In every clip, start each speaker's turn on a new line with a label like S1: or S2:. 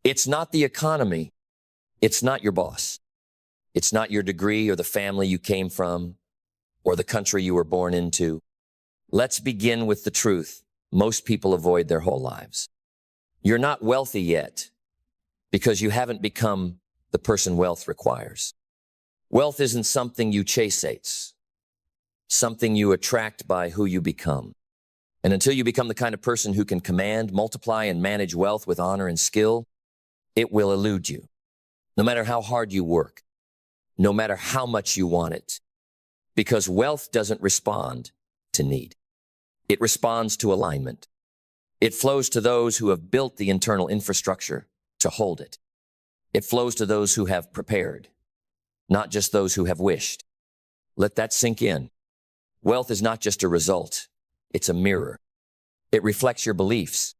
S1: It's not the economy. It's not your boss. It's not your degree or the family you came from or the country you were born into. Let's begin with the truth most people avoid their whole lives. You're not wealthy yet because you haven't become the person wealth requires. Wealth isn't something you chase, it's something you attract by who you become. And until you become the kind of person who can command, multiply, and manage wealth with honor and skill, it will elude you. No matter how hard you work, no matter how much you want it, because wealth doesn't respond to need. It responds to alignment. It flows to those who have built the internal infrastructure to hold it. It flows to those who have prepared, not just those who have wished. Let that sink in. Wealth is not just a result. It's a mirror. It reflects your beliefs.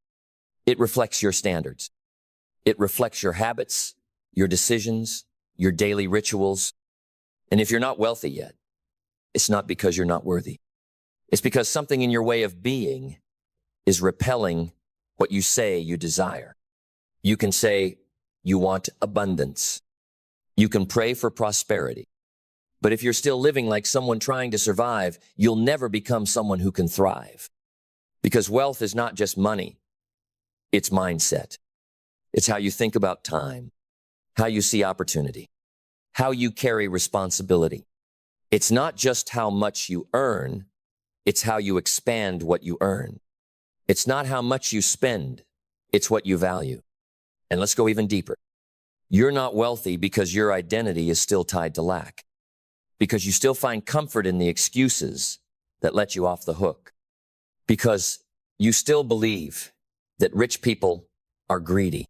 S1: It reflects your standards. It reflects your habits, your decisions, your daily rituals. And if you're not wealthy yet, it's not because you're not worthy. It's because something in your way of being is repelling what you say you desire. You can say you want abundance. You can pray for prosperity. But if you're still living like someone trying to survive, you'll never become someone who can thrive. Because wealth is not just money. It's mindset. It's how you think about time, how you see opportunity, how you carry responsibility. It's not just how much you earn, it's how you expand what you earn. It's not how much you spend, it's what you value. And let's go even deeper. You're not wealthy because your identity is still tied to lack, because you still find comfort in the excuses that let you off the hook, because you still believe that rich people are greedy,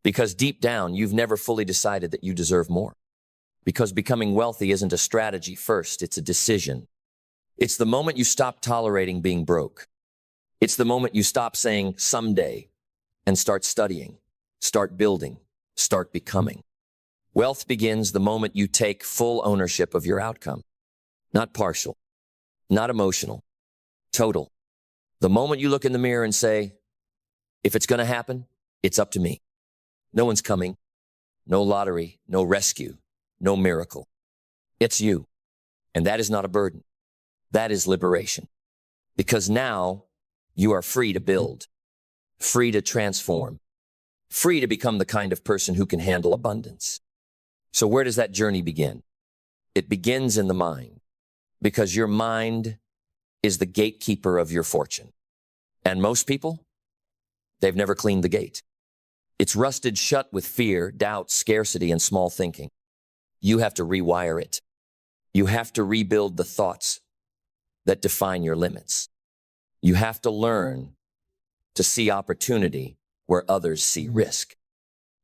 S1: because deep down you've never fully decided that you deserve more, because becoming wealthy isn't a strategy first, it's a decision. It's the moment you stop tolerating being broke. It's the moment you stop saying someday and start studying, start building, start becoming. Wealth begins the moment you take full ownership of your outcome. Not partial, not emotional, total. The moment you look in the mirror and say, if it's going to happen, it's up to me. No one's coming. No lottery, no rescue, no miracle. It's you. And that is not a burden. That is liberation. Because now you are free to build, free to transform, free to become the kind of person who can handle abundance. So where does that journey begin? It begins in the mind, because your mind is the gatekeeper of your fortune. And most people, they've never cleaned the gate. It's rusted shut with fear, doubt, scarcity, and small thinking. You have to rewire it. You have to rebuild the thoughts that define your limits. You have to learn to see opportunity where others see risk.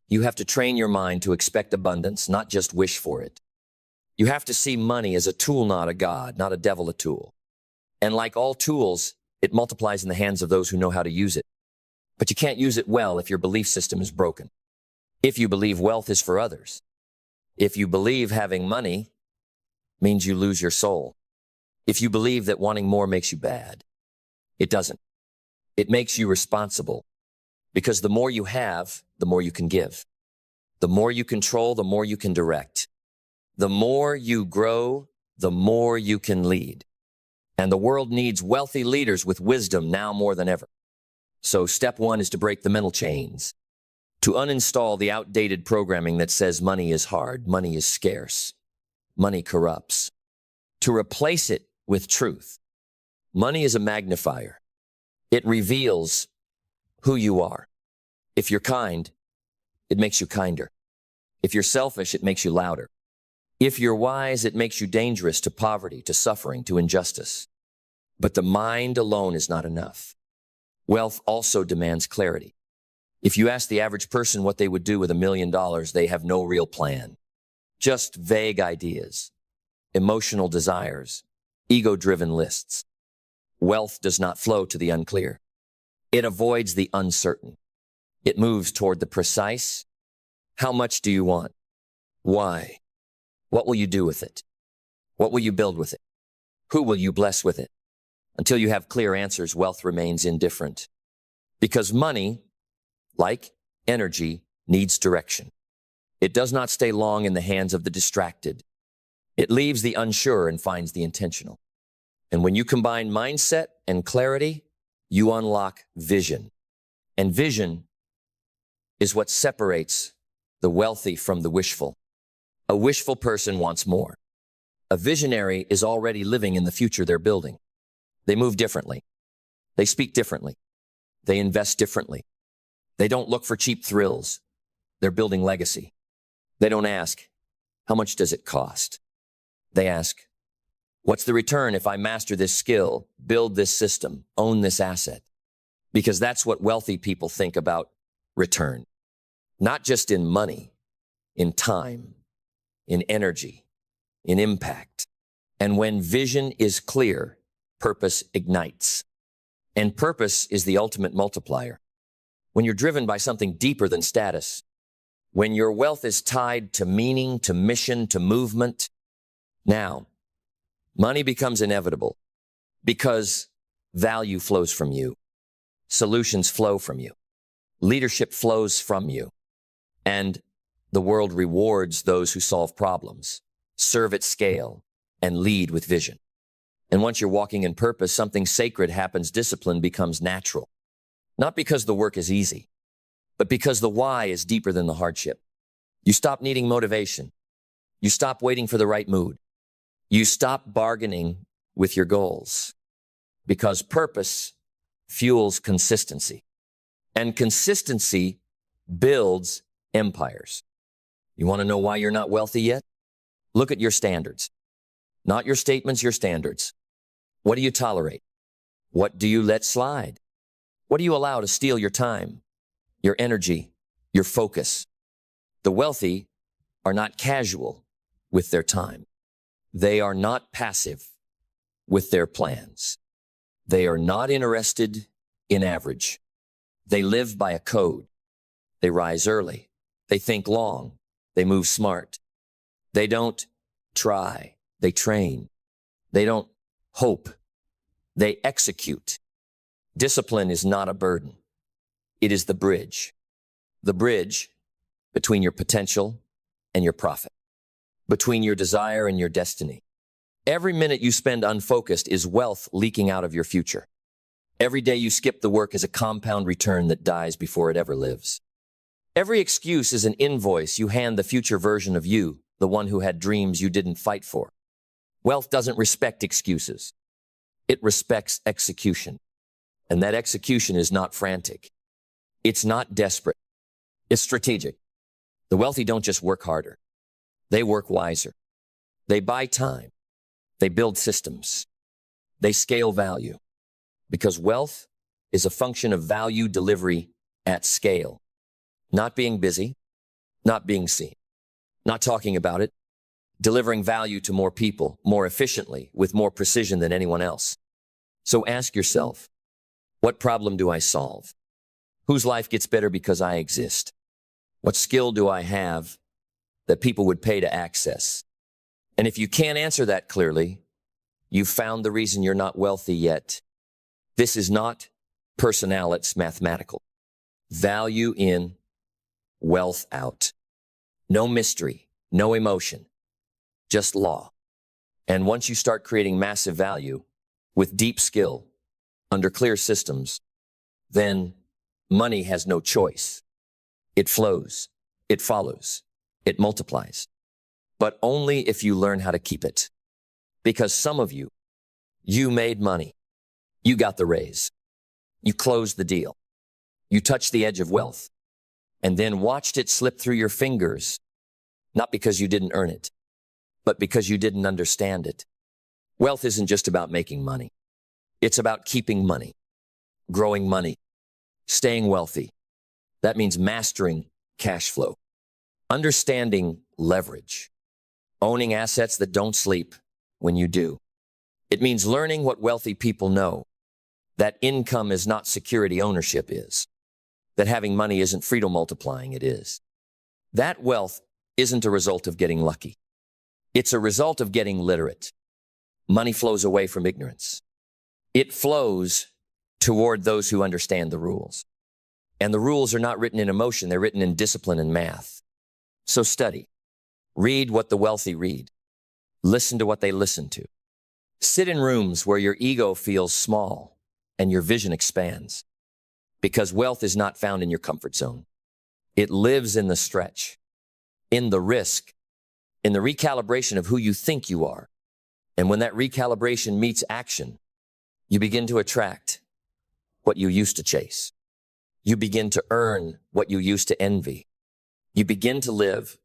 S1: You have to train your mind to expect abundance, not just wish for it. You have to see money as a tool, not a god, not a devil, a tool. And like all tools, it multiplies in the hands of those who know how to use it. But you can't use it well if your belief system is broken. If you believe wealth is for others. If you believe having money means you lose your soul. If you believe that wanting more makes you bad. It doesn't. It makes you responsible. Because the more you have, the more you can give. The more you control, the more you can direct. The more you grow, the more you can lead. And the world needs wealthy leaders with wisdom now more than ever. So step one is to break the mental chains, to uninstall the outdated programming that says money is hard, money is scarce, money corrupts, to replace it with truth. Money is a magnifier. It reveals who you are. If you're kind, it makes you kinder. If you're selfish, it makes you louder. If you're wise, it makes you dangerous to poverty, to suffering, to injustice. But the mind alone is not enough. Wealth also demands clarity. If you ask the average person what they would do with $1 million, they have no real plan. Just vague ideas, emotional desires, ego-driven lists. Wealth does not flow to the unclear. It avoids the uncertain. It moves toward the precise. How much do you want? Why? What will you do with it? What will you build with it? Who will you bless with it? Until you have clear answers, wealth remains indifferent. Because money, like energy, needs direction. It does not stay long in the hands of the distracted. It leaves the unsure and finds the intentional. And when you combine mindset and clarity, you unlock vision. And vision is what separates the wealthy from the wishful. A wishful person wants more. A visionary is already living in the future they're building. They move differently. They speak differently. They invest differently. They don't look for cheap thrills. They're building legacy. They don't ask, how much does it cost? They ask, what's the return if I master this skill, build this system, own this asset? Because that's what wealthy people think about return. Not just in money, in time, in energy, in impact. And when vision is clear, purpose ignites. And purpose is the ultimate multiplier. When you're driven by something deeper than status, when your wealth is tied to meaning, to mission, to movement, now, money becomes inevitable because value flows from you. Solutions flow from you. Leadership flows from you. And the world rewards those who solve problems, serve at scale, and lead with vision. And once you're walking in purpose, something sacred happens. Discipline becomes natural. Not because the work is easy, but because the why is deeper than the hardship. You stop needing motivation. You stop waiting for the right mood. You stop bargaining with your goals because purpose fuels consistency. And consistency builds empires. You want to know why you're not wealthy yet? Look at your standards. Not your statements, your standards. What do you tolerate? What do you let slide? What do you allow to steal your time, your energy, your focus? The wealthy are not casual with their time. They are not passive with their plans. They are not interested in average. They live by a code. They rise early. They think long. They move smart. They don't try. They train. They don't hope. They execute. Discipline is not a burden. It is the bridge between your potential and your profit, between your desire and your destiny. Every minute you spend unfocused is wealth leaking out of your future. Every day you skip the work is a compound return that dies before it ever lives. Every excuse is an invoice you hand the future version of you, the one who had dreams you didn't fight for. Wealth doesn't respect excuses. It respects execution. And that execution is not frantic. It's not desperate. It's strategic. The wealthy don't just work harder. They work wiser. They buy time. They build systems. They scale value. Because wealth is a function of value delivery at scale. Not being busy, not being seen, not talking about it, delivering value to more people, more efficiently, with more precision than anyone else. So ask yourself, what problem do I solve? Whose life gets better because I exist? What skill do I have that people would pay to access? And if you can't answer that clearly, you've found the reason you're not wealthy yet. This is not personal, it's mathematical. Value in, wealth out. No mystery, no emotion, just law. And once you start creating massive value with deep skill, under clear systems, then money has no choice. It flows, it follows, it multiplies. But only if you learn how to keep it. Because some of you made money. You got the raise. You closed the deal. You touched the edge of wealth and then watched it slip through your fingers, not because you didn't earn it, but because you didn't understand it. Wealth isn't just about making money. It's about keeping money, growing money, staying wealthy. That means mastering cash flow, understanding leverage, owning assets that don't sleep when you do. It means learning what wealthy people know, that income is not security, ownership is. That having money isn't freedom multiplying, it is. That wealth isn't a result of getting lucky. It's a result of getting literate. Money flows away from ignorance. It flows toward those who understand the rules. And the rules are not written in emotion, they're written in discipline and math. So study. Read what the wealthy read. Listen to what they listen to. Sit in rooms where your ego feels small and your vision expands. Because wealth is not found in your comfort zone. It lives in the stretch, in the risk, in the recalibration of who you think you are. And when that recalibration meets action, you begin to attract what you used to chase. You begin to earn what you used to envy. You begin to live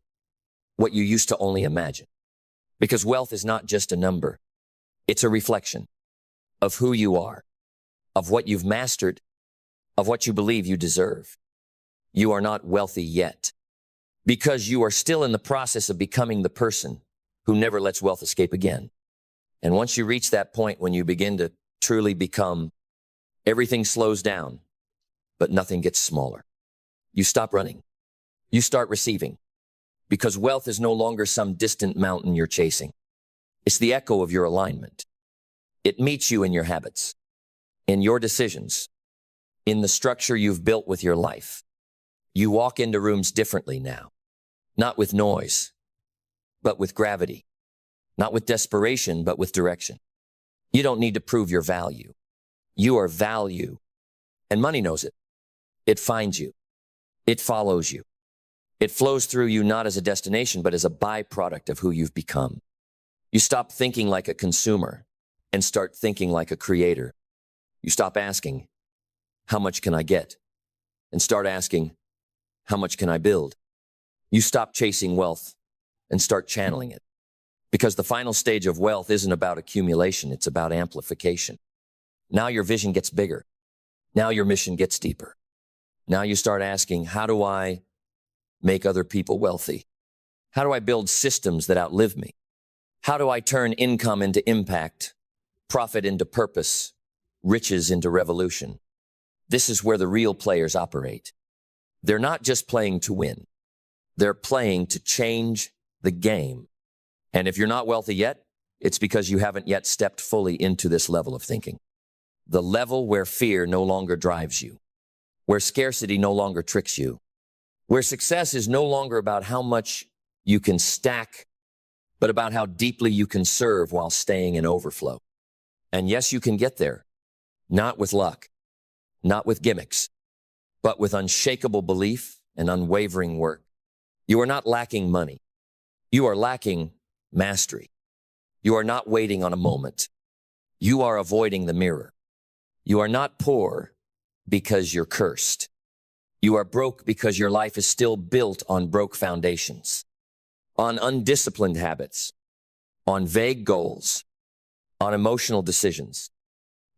S1: what you used to only imagine. Because wealth is not just a number. It's a reflection of who you are, of what you've mastered, of what you believe you deserve. You are not wealthy yet because you are still in the process of becoming the person who never lets wealth escape again. And once you reach that point when you begin to truly become, everything slows down, but nothing gets smaller. You stop running. You start receiving because wealth is no longer some distant mountain you're chasing. It's the echo of your alignment. It meets you in your habits, in your decisions, in the structure you've built with your life. You walk into rooms differently now, not with noise, but with gravity, not with desperation, but with direction. You don't need to prove your value. You are value, and money knows it. It finds you. It follows you. It flows through you not as a destination, but as a byproduct of who you've become. You stop thinking like a consumer and start thinking like a creator. You stop asking, how much can I get? And start asking, how much can I build? You stop chasing wealth and start channeling it. Because the final stage of wealth isn't about accumulation, it's about amplification. Now your vision gets bigger. Now your mission gets deeper. Now you start asking, how do I make other people wealthy? How do I build systems that outlive me? How do I turn income into impact, profit into purpose, riches into revolution? This is where the real players operate. They're not just playing to win. They're playing to change the game. And if you're not wealthy yet, it's because you haven't yet stepped fully into this level of thinking. The level where fear no longer drives you, where scarcity no longer tricks you, where success is no longer about how much you can stack, but about how deeply you can serve while staying in overflow. And yes, you can get there, not with luck, not with gimmicks, but with unshakable belief and unwavering work. You are not lacking money. You are lacking mastery. You are not waiting on a moment. You are avoiding the mirror. You are not poor because you're cursed. You are broke because your life is still built on broke foundations, on undisciplined habits, on vague goals, on emotional decisions,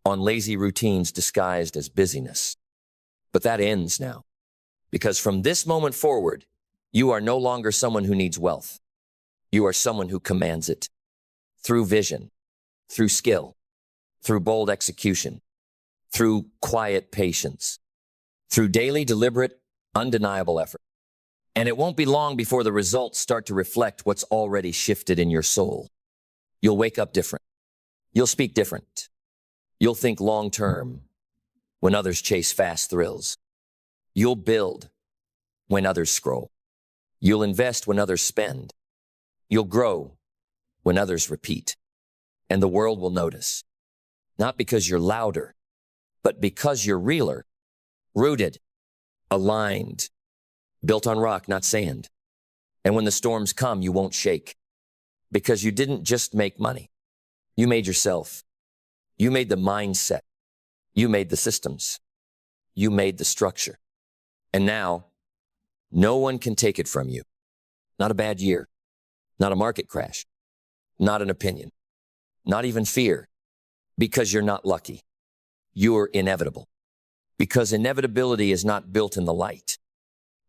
S1: on lazy routines disguised as busyness. But that ends now, because from this moment forward, you are no longer someone who needs wealth. You are someone who commands it through vision, through skill, through bold execution, through quiet patience, through daily, deliberate, undeniable effort. And it won't be long before the results start to reflect what's already shifted in your soul. You'll wake up different. You'll speak different. You'll think long-term when others chase fast thrills. You'll build when others scroll. You'll invest when others spend. You'll grow when others repeat. And the world will notice. Not because you're louder, but because you're realer, rooted, aligned, built on rock, not sand. And when the storms come, you won't shake. Because you didn't just make money. You made yourself. You made the mindset. You made the systems. You made the structure. And now, no one can take it from you. Not a bad year. Not a market crash. Not an opinion. Not even fear. Because you're not lucky. You're inevitable. Because inevitability is not built in the light.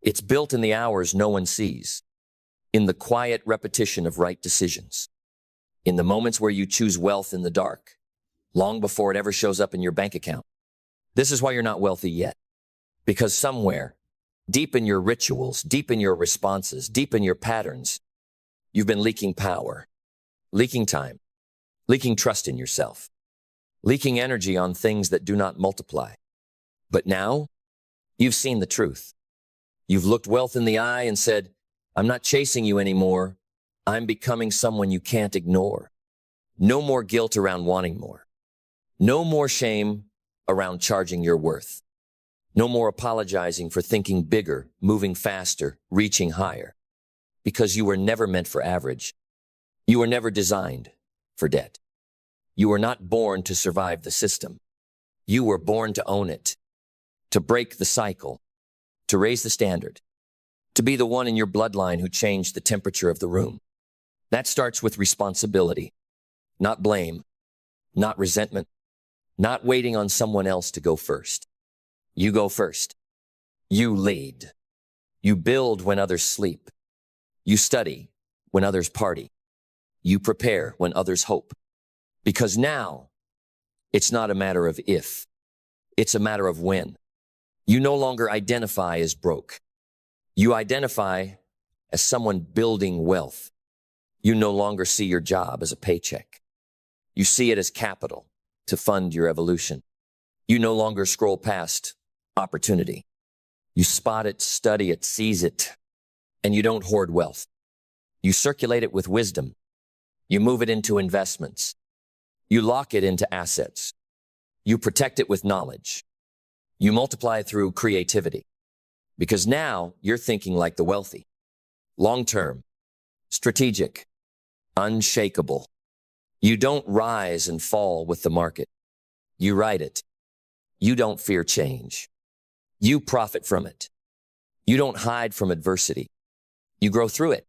S1: It's built in the hours no one sees. In the quiet repetition of right decisions. In the moments where you choose wealth in the dark, long before it ever shows up in your bank account. This is why you're not wealthy yet. Because somewhere, deep in your rituals, deep in your responses, deep in your patterns, you've been leaking power, leaking time, leaking trust in yourself, leaking energy on things that do not multiply. But now, You've seen the truth. You've looked wealth in the eye and said, I'm not chasing you anymore. I'm becoming someone you can't ignore. No more guilt around wanting more. No more shame around charging your worth. No more apologizing for thinking bigger, moving faster, reaching higher. Because you were never meant for average. You were never designed for debt. You were not born to survive the system. You were born to own it, to break the cycle, to raise the standard, to be the one in your bloodline who changed the temperature of the room. That starts with responsibility, not blame, not resentment, not waiting on someone else to go first. You go first. You lead. You build when others sleep. You study when others party. You prepare when others hope. Because now, it's not a matter of if, it's a matter of when. You no longer identify as broke. You identify as someone building wealth. You no longer see your job as a paycheck. You see it as capital to fund your evolution. You no longer scroll past opportunity. You spot it, study it, seize it, and you don't hoard wealth. You circulate it with wisdom. You move it into investments. You lock it into assets. You protect it with knowledge. You multiply it through creativity. Because now you're thinking like the wealthy. Long-term, strategic, unshakable. You don't rise and fall with the market. You ride it. You don't fear change. You profit from it. You don't hide from adversity. You grow through it.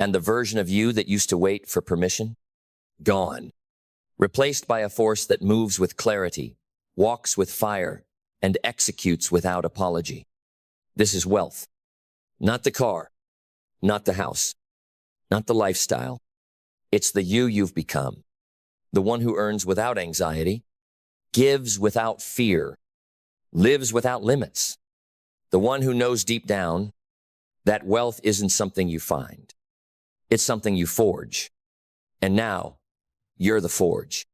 S1: And the version of you that used to wait for permission? Gone. Replaced by a force that moves with clarity, walks with fire, and executes without apology. This is wealth. Not the car, not the house, not the lifestyle. It's the you you've become. The one who earns without anxiety, gives without fear, lives without limits. The one who knows deep down that wealth isn't something you find. It's something you forge. And now, you're the forge,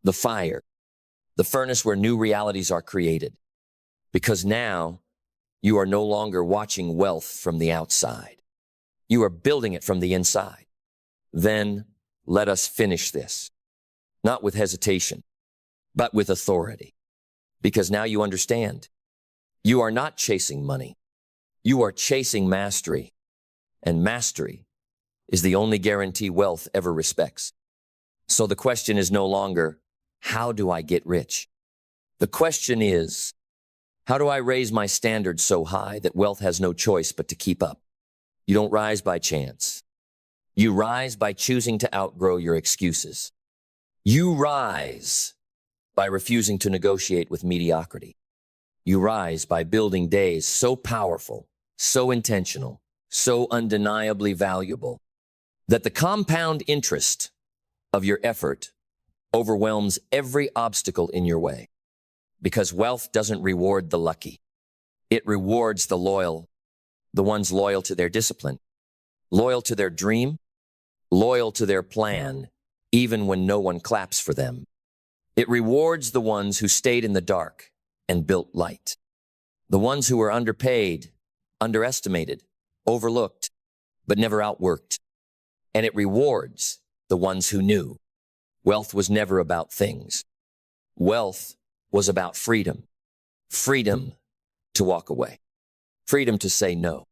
S1: the fire, the furnace where new realities are created. Because now, you are no longer watching wealth from the outside. You are building it from the inside. Then, let us finish this. Not with hesitation, but with authority. Because now you understand. You are not chasing money. You are chasing mastery. And mastery is the only guarantee wealth ever respects. So the question is no longer, how do I get rich? The question is, how do I raise my standards so high that wealth has no choice but to keep up? You don't rise by chance. You rise by choosing to outgrow your excuses. You rise by refusing to negotiate with mediocrity. You rise by building days so powerful, so intentional, so undeniably valuable, that the compound interest of your effort overwhelms every obstacle in your way. Because wealth doesn't reward the lucky. It rewards the loyal, the ones loyal to their discipline, loyal to their dream, loyal to their plan, even when no one claps for them. It rewards the ones who stayed in the dark and built light. The ones who were underpaid, underestimated, overlooked, but never outworked. And it rewards the ones who knew wealth was never about things. Wealth was about freedom. Freedom to walk away. Freedom to say no.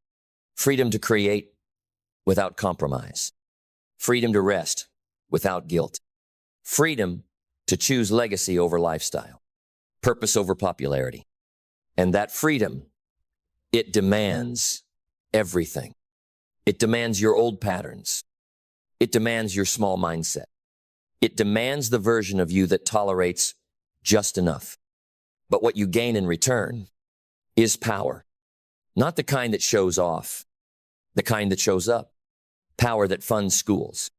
S1: Freedom to create without compromise. Freedom to rest without guilt. Freedom to choose legacy over lifestyle. Purpose over popularity. And that freedom, it demands everything. It demands your old patterns. It demands your small mindset. It demands the version of you that tolerates just enough. But what you gain in return is power. Not the kind that shows off, the kind that shows up. Power that funds schools.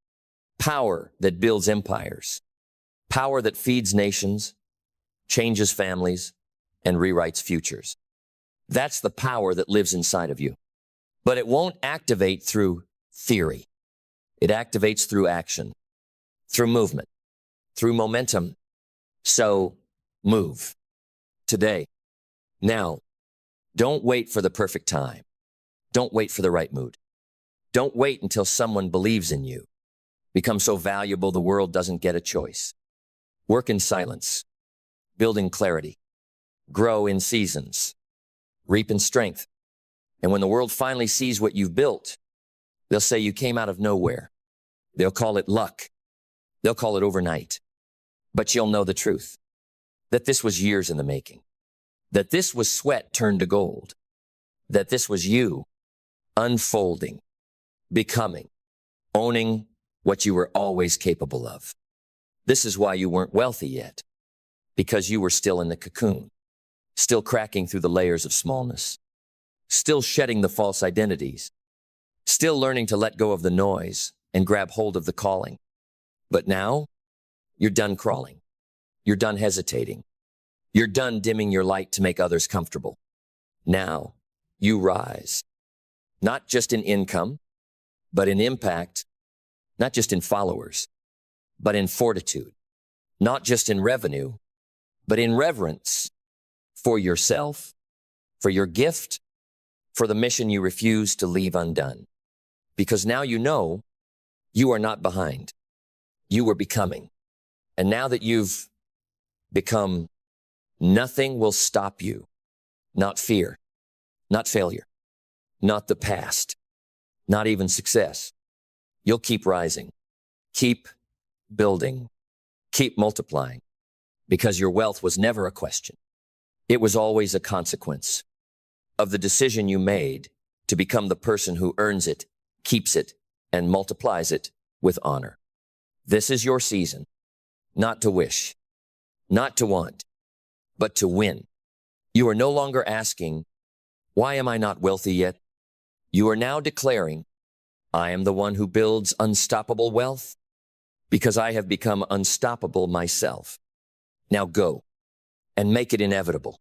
S1: Power that builds empires. Power that feeds nations, changes families, and rewrites futures. That's the power that lives inside of you. But it won't activate through theory. It activates through action, through movement, through momentum. So move. Today. Now. Don't wait for the perfect time. Don't wait for the right mood. Don't wait until someone believes in you. Become so valuable the world doesn't get a choice. Work in silence. Build in clarity. Grow in seasons. Reap in strength. And when the world finally sees what you've built, they'll say you came out of nowhere. They'll call it luck. They'll call it overnight. But you'll know the truth. That this was years in the making. That this was sweat turned to gold. That this was you unfolding, becoming, owning what you were always capable of. This is why you weren't wealthy yet. Because you were still in the cocoon. Still cracking through the layers of smallness. Still shedding the false identities. Still learning to let go of the noise and grab hold of the calling. But now, you're done crawling. You're done hesitating. You're done dimming your light to make others comfortable. Now, you rise. Not just in income, but in impact. Not just in followers, but in fortitude. Not just in revenue, but in reverence for yourself, for your gift, for the mission you refuse to leave undone. Because now you know you are not behind. You are becoming. And now that you've become, nothing will stop you. Not fear, not failure, not the past, not even success. You'll keep rising, keep building, keep multiplying, because your wealth was never a question. It was always a consequence of the decision you made to become the person who earns it, keeps it, and multiplies it with honor. This is your season, not to wish, not to want, but to win. You are no longer asking, why am I not wealthy yet? You are now declaring, I am the one who builds unstoppable wealth because I have become unstoppable myself. Now go and make it inevitable.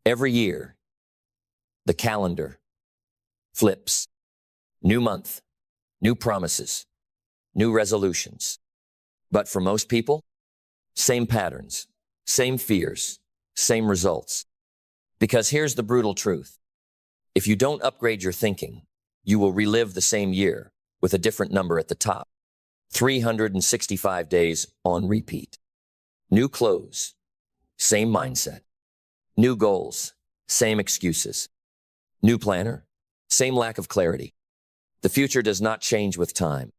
S1: Every year, the calendar flips. New month, new promises, new resolutions. But for most people, same patterns, same fears, same results. Because here's the brutal truth. If you don't upgrade your thinking, you will relive the same year with a different number at the top. 365 days on repeat. New clothes, same mindset. New goals, same excuses. New planner, same lack of clarity. The future does not change with time.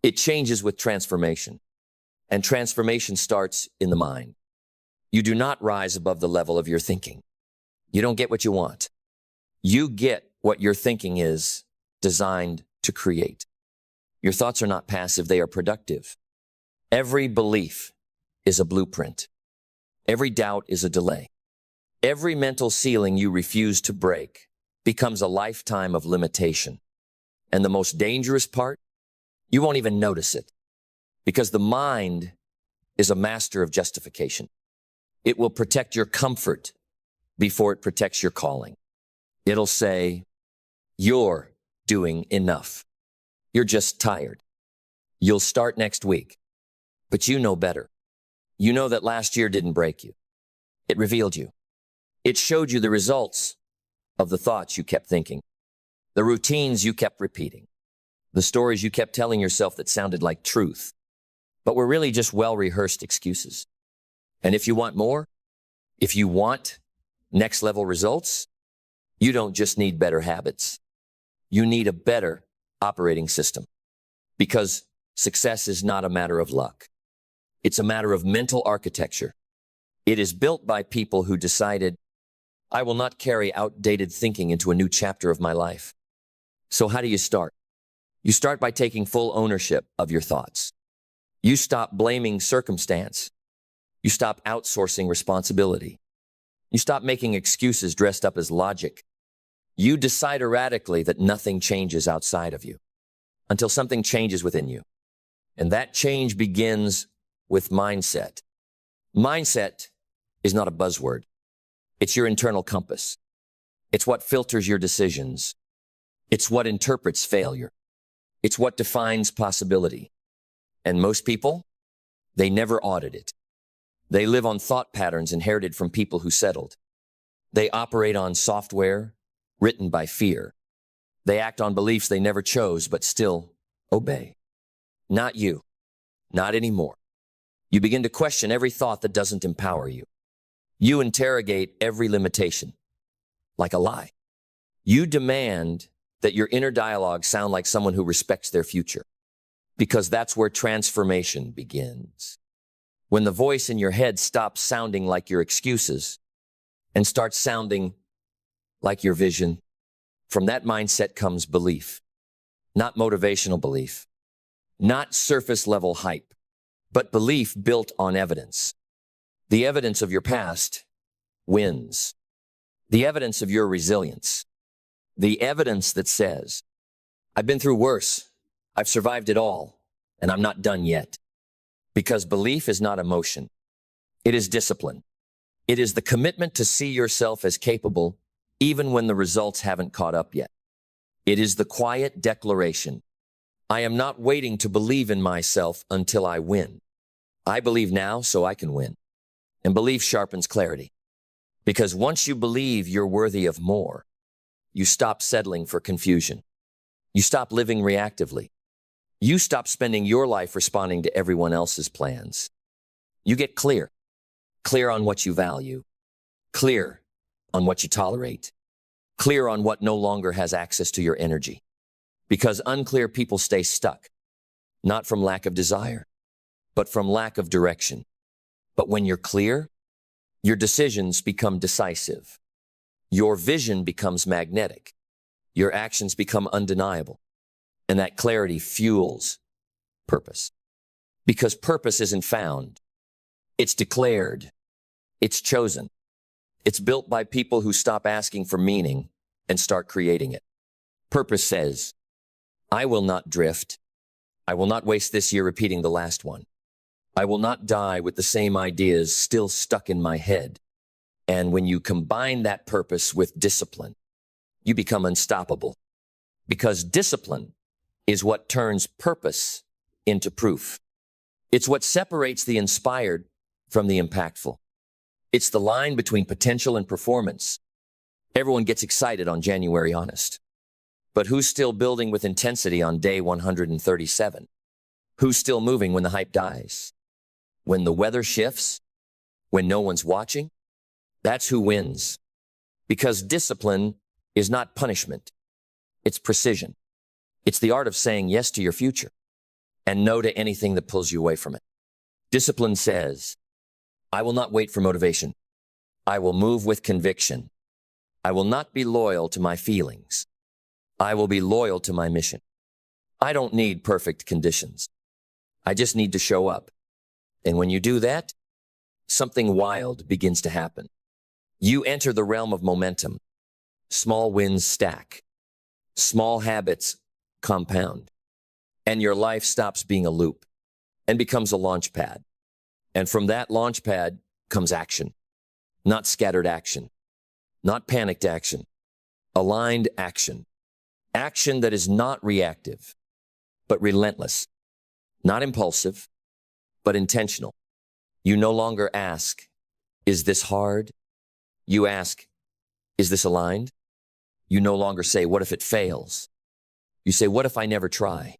S1: It changes with transformation. And transformation starts in the mind. You do not rise above the level of your thinking. You don't get what you want. You get what your thinking is designed to create. Your thoughts are not passive, they are productive. Every belief is a blueprint. Every doubt is a delay. Every mental ceiling you refuse to break becomes a lifetime of limitation. And the most dangerous part, you won't even notice it. Because the mind is a master of justification. It will protect your comfort before it protects your calling. It'll say, you're doing enough. You're just tired. You'll start next week. But you know better. You know that last year didn't break you. It revealed you. It showed you the results of the thoughts you kept thinking, the routines you kept repeating, the stories you kept telling yourself that sounded like truth, but were really just well-rehearsed excuses. And if you want more, if you want next level results, you don't just need better habits. You need a better operating system. Because success is not a matter of luck. It's a matter of mental architecture. It is built by people who decided, I will not carry outdated thinking into a new chapter of my life. So how do you start? You start by taking full ownership of your thoughts. You stop blaming circumstance. You stop outsourcing responsibility. You stop making excuses dressed up as logic. You decide erratically that nothing changes outside of you until something changes within you. And that change begins with mindset. Mindset is not a buzzword. It's your internal compass. It's what filters your decisions. It's what interprets failure. It's what defines possibility. And most people, they never audit it. They live on thought patterns inherited from people who settled. They operate on software written by fear. They act on beliefs they never chose but still obey. Not you. Not anymore. You begin to question every thought that doesn't empower you. You interrogate every limitation, like a lie. You demand that your inner dialogue sound like someone who respects their future, because that's where transformation begins. When the voice in your head stops sounding like your excuses and starts sounding like your vision, from that mindset comes belief. Not motivational belief, not surface level hype, but belief built on evidence. The evidence of your past wins. The evidence of your resilience. The evidence that says, I've been through worse. I've survived it all, and I'm not done yet. Because belief is not emotion. It is discipline. It is the commitment to see yourself as capable, even when the results haven't caught up yet. It is the quiet declaration. I am not waiting to believe in myself until I win. I believe now so I can win. And belief sharpens clarity. Because once you believe you're worthy of more, you stop settling for confusion. You stop living reactively. You stop spending your life responding to everyone else's plans. You get clear. Clear on what you value. Clear on what you tolerate. Clear on what no longer has access to your energy. Because unclear people stay stuck, not from lack of desire, but from lack of direction. But when you're clear, your decisions become decisive. Your vision becomes magnetic. Your actions become undeniable. And that clarity fuels purpose. Because purpose isn't found. It's declared. It's chosen. It's built by people who stop asking for meaning and start creating it. Purpose says, I will not drift. I will not waste this year repeating the last one. I will not die with the same ideas still stuck in my head. And when you combine that purpose with discipline, you become unstoppable. Because discipline is what turns purpose into proof. It's what separates the inspired from the impactful. It's the line between potential and performance. Everyone gets excited on January honest. But who's still building with intensity on day 137? Who's still moving when the hype dies? When the weather shifts? When no one's watching? That's who wins. Because discipline is not punishment. It's precision. It's the art of saying yes to your future and no to anything that pulls you away from it. Discipline says, I will not wait for motivation. I will move with conviction. I will not be loyal to my feelings. I will be loyal to my mission. I don't need perfect conditions. I just need to show up. And when you do that, something wild begins to happen. You enter the realm of momentum. Small wins stack. Small habits compound. And your life stops being a loop and becomes a launch pad. And from that launch pad comes action. Not scattered action. Not panicked action. Aligned action. Action that is not reactive, but relentless. Not impulsive, but intentional. You no longer ask, is this hard? You ask, is this aligned? You no longer say, what if it fails? You say, what if I never try?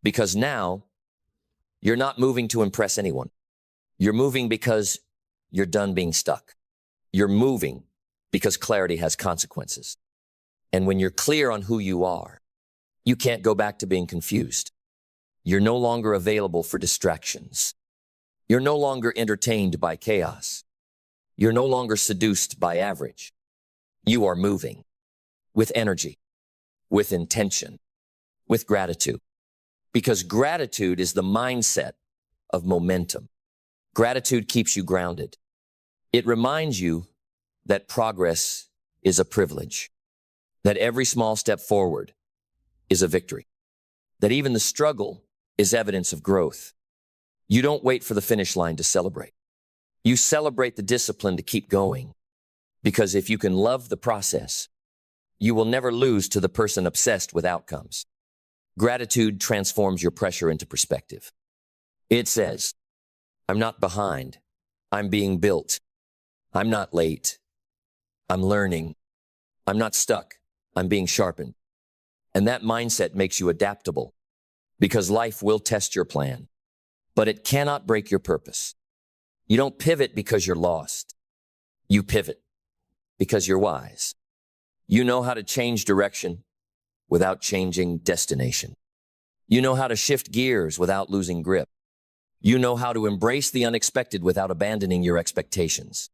S1: Because now, you're not moving to impress anyone. You're moving because you're done being stuck. You're moving because clarity has consequences. And when you're clear on who you are, you can't go back to being confused. You're no longer available for distractions. You're no longer entertained by chaos. You're no longer seduced by average. You are moving with energy, with intention, with gratitude. Because gratitude is the mindset of momentum. Gratitude keeps you grounded. It reminds you that progress is a privilege, that every small step forward is a victory, that even the struggle is evidence of growth. You don't wait for the finish line to celebrate. You celebrate the discipline to keep going, because if you can love the process, you will never lose to the person obsessed with outcomes. Gratitude transforms your pressure into perspective. It says, I'm not behind. I'm being built. I'm not late. I'm learning. I'm not stuck. I'm being sharpened. And that mindset makes you adaptable because life will test your plan, but it cannot break your purpose. You don't pivot because you're lost. You pivot because you're wise. You know how to change direction without changing destination. You know how to shift gears without losing grip. You know how to embrace the unexpected without abandoning your expectations.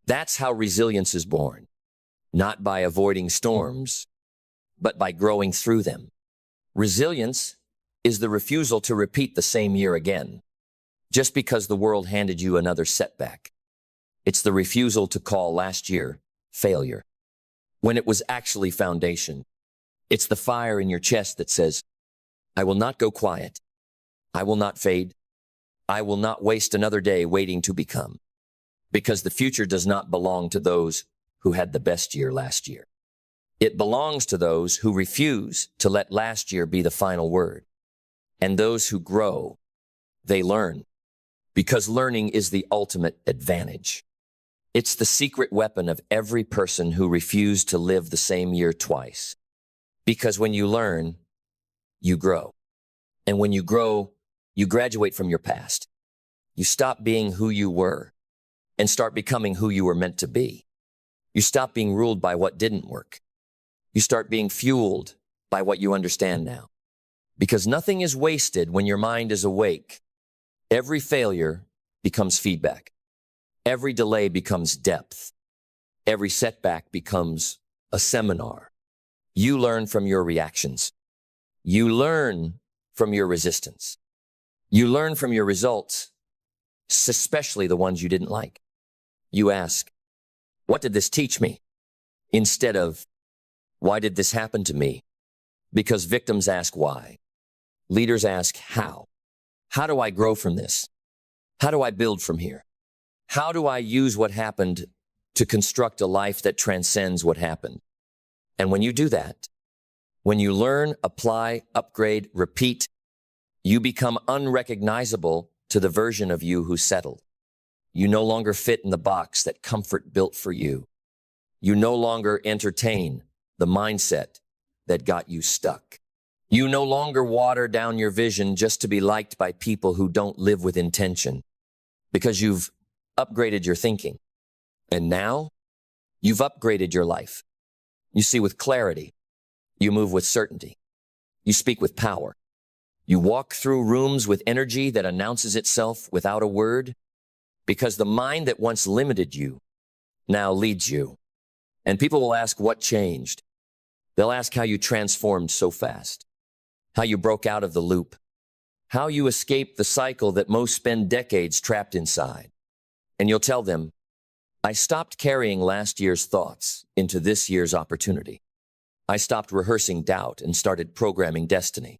S1: That's how resilience is born, not by avoiding storms, but by growing through them. Resilience is the refusal to repeat the same year again, just because the world handed you another setback. It's the refusal to call last year failure, when it was actually foundation. It's the fire in your chest that says, I will not go quiet. I will not fade. I will not waste another day waiting to become. Because the future does not belong to those who had the best year last year. It belongs to those who refuse to let last year be the final word. And those who grow, they learn. Because learning is the ultimate advantage. It's the secret weapon of every person who refused to live the same year twice. Because when you learn, you grow. And when you grow, you graduate from your past. You stop being who you were and start becoming who you were meant to be. You stop being ruled by what didn't work. You start being fueled by what you understand now. Because nothing is wasted when your mind is awake. Every failure becomes feedback. Every delay becomes depth. Every setback becomes a seminar. You learn from your reactions. You learn from your resistance. You learn from your results, especially the ones you didn't like. You ask, what did this teach me? Instead of, why did this happen to me? Because victims ask why. Leaders ask how. How do I grow from this? How do I build from here? How do I use what happened to construct a life that transcends what happened? And when you do that, when you learn, apply, upgrade, repeat, you become unrecognizable to the version of you who settled. You no longer fit in the box that comfort built for you. You no longer entertain the mindset that got you stuck. You no longer water down your vision just to be liked by people who don't live with intention, because you've upgraded your thinking. And now you've upgraded your life. You see with clarity. You move with certainty. You speak with power. You walk through rooms with energy that announces itself without a word, because the mind that once limited you now leads you. And people will ask what changed. They'll ask how you transformed so fast, how you broke out of the loop, how you escaped the cycle that most spend decades trapped inside. And you'll tell them, I stopped carrying last year's thoughts into this year's opportunity. I stopped rehearsing doubt and started programming destiny.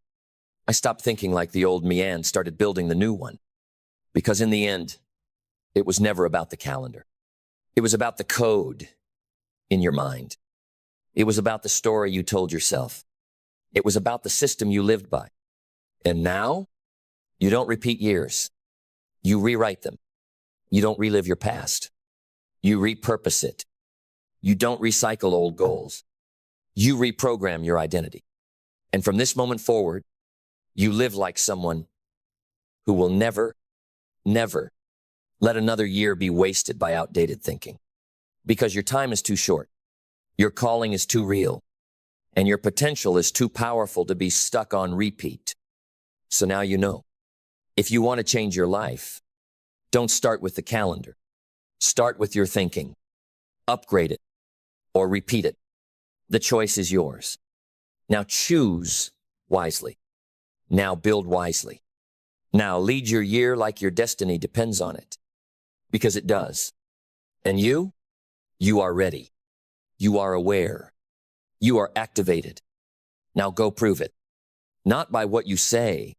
S1: I stopped thinking like the old me and started building the new one. Because in the end, it was never about the calendar. It was about the code in your mind. It was about the story you told yourself. It was about the system you lived by. And now, you don't repeat years. You rewrite them. You don't relive your past. You repurpose it. You don't recycle old goals. You reprogram your identity. And from this moment forward, you live like someone who will never, never let another year be wasted by outdated thinking. Because your time is too short. Your calling is too real. And your potential is too powerful to be stuck on repeat. So now you know. If you want to change your life, don't start with the calendar. Start with your thinking. Upgrade it or repeat it. The choice is yours. Now choose wisely. Now build wisely. Now lead your year like your destiny depends on it. Because it does. And you are ready. You are aware. You are activated. Now go prove it. Not by what you say,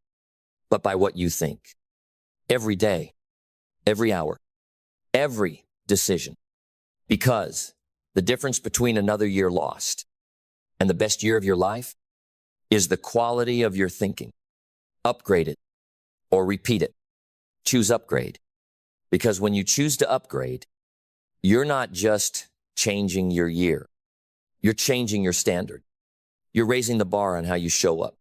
S1: but by what you think. Every day, every hour, every decision. Because the difference between another year lost and the best year of your life is the quality of your thinking. Upgrade it or repeat it. Choose upgrade. Because when you choose to upgrade, you're not just changing your year. You're changing your standard. You're raising the bar on how you show up.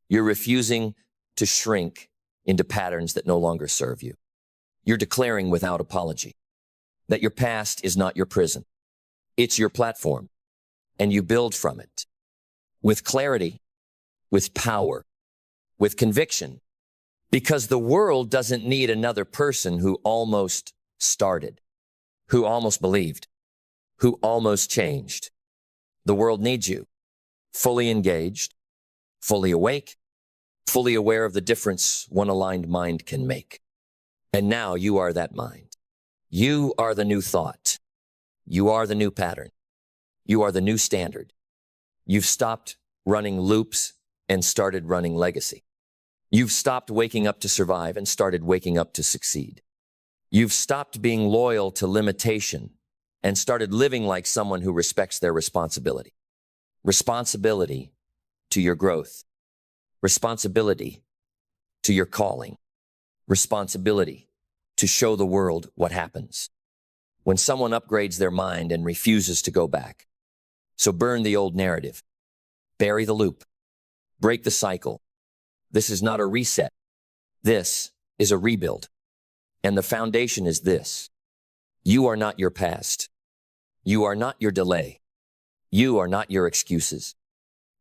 S1: You're refusing to shrink into patterns that no longer serve you. You're declaring without apology that your past is not your prison. It's your platform, and you build from it with clarity, with power, with conviction, because the world doesn't need another person who almost started, who almost believed, who almost changed. The world needs you, fully engaged, fully awake, fully aware of the difference one aligned mind can make. And now you are that mind. You are the new thought. You are the new pattern. You are the new standard. You've stopped running loops and started running legacy. You've stopped waking up to survive and started waking up to succeed. You've stopped being loyal to limitation and started living like someone who respects their responsibility. Responsibility to your growth. Responsibility to your calling. Responsibility to show the world what happens when someone upgrades their mind and refuses to go back. So burn the old narrative. Bury the loop. Break the cycle. This is not a reset. This is a rebuild. And the foundation is this. You are not your past. You are not your delay. You are not your excuses.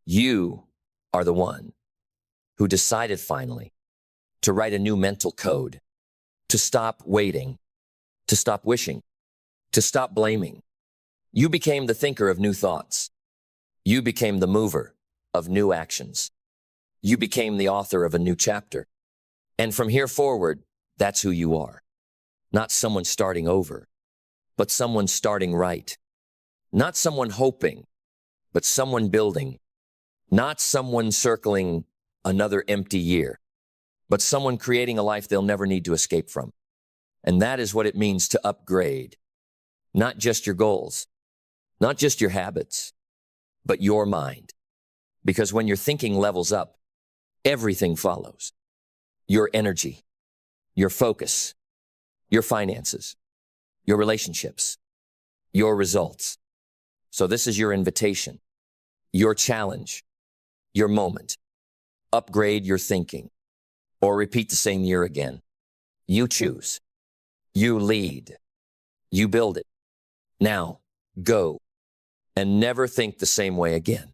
S1: You are the one who decided finally to write a new mental code, to stop waiting, to stop wishing, to stop blaming. You became the thinker of new thoughts. You became the mover of new actions. You became the author of a new chapter. And from here forward, that's who you are. Not someone starting over, but someone starting right. Not someone hoping, but someone building. Not someone circling another empty year, but someone creating a life they'll never need to escape from. And that is what it means to upgrade. Not just your goals, not just your habits, but your mind. Because when your thinking levels up, everything follows. Your energy, your focus, your finances, your relationships, your results. So this is your invitation, your challenge, your moment. Upgrade your thinking or repeat the same year again. You choose. You lead. You build it. Now, go and never think the same way again.